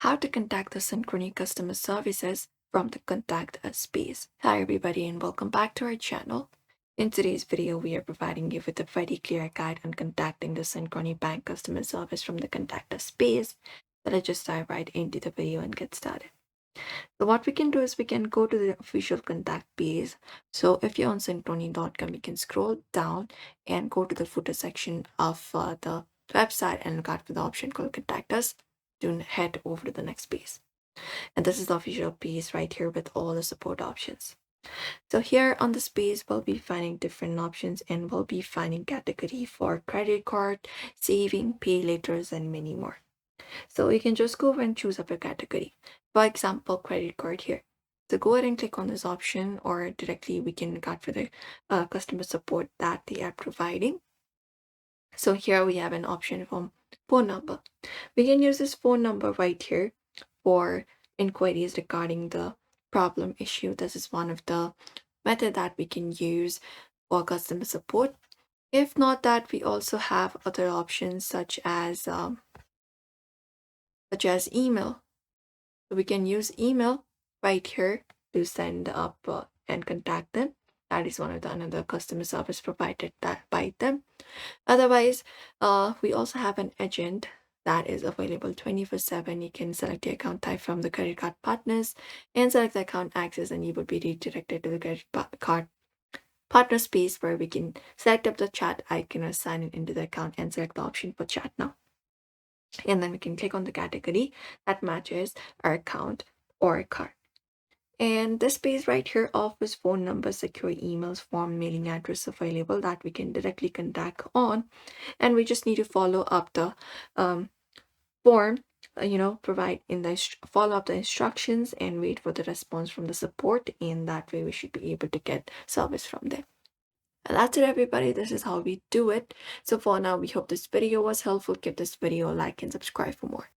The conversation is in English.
How to contact the Synchrony customer services from the Contact Us space. Hi everybody and welcome back to our channel. In today's video, we are providing you with a very clear guide on contacting the Synchrony Bank customer service from the Contact Us space. So let's just dive right into the video and get started. So what we can do is we can go to the official contact page. So if you're on synchrony.com, you can scroll down and go to the footer section of the website and look out for the option called Contact Us. To head over to the next page. And this is the official page right here with all the support options. So here on this page, we'll be finding different options and we'll be finding category for credit card, saving, pay letters, and many more. So you can just go and choose up a category. For example, credit card here. So go ahead and click on this option, or directly we can look out for the customer support that they are providing. So here we have an option from phone number. We can use this phone number right here for inquiries regarding the problem issue. This is one of the method that we can use for customer support. If not that, we also have other options such as email. So we can use email right here to send up and contact them. That is one of the another customer service provided that by them. Otherwise, we also have an agent that is available 24/7. You can select the account type from the credit card partners and select the account access, and you will be redirected to the credit card partner space where we can select up the chat icon or sign in into the account and select the option for chat now. And then we can click on the category that matches our account or card. And this page right here offers phone numbers, secure emails, form, mailing address available that we can directly contact on. And we just need to follow up the form, provide in the follow up the instructions and wait for the response from the support. In that way, we should be able to get service from there. And that's it, everybody. This is how we do it. So for now, we hope this video was helpful. Give this video a like and subscribe for more.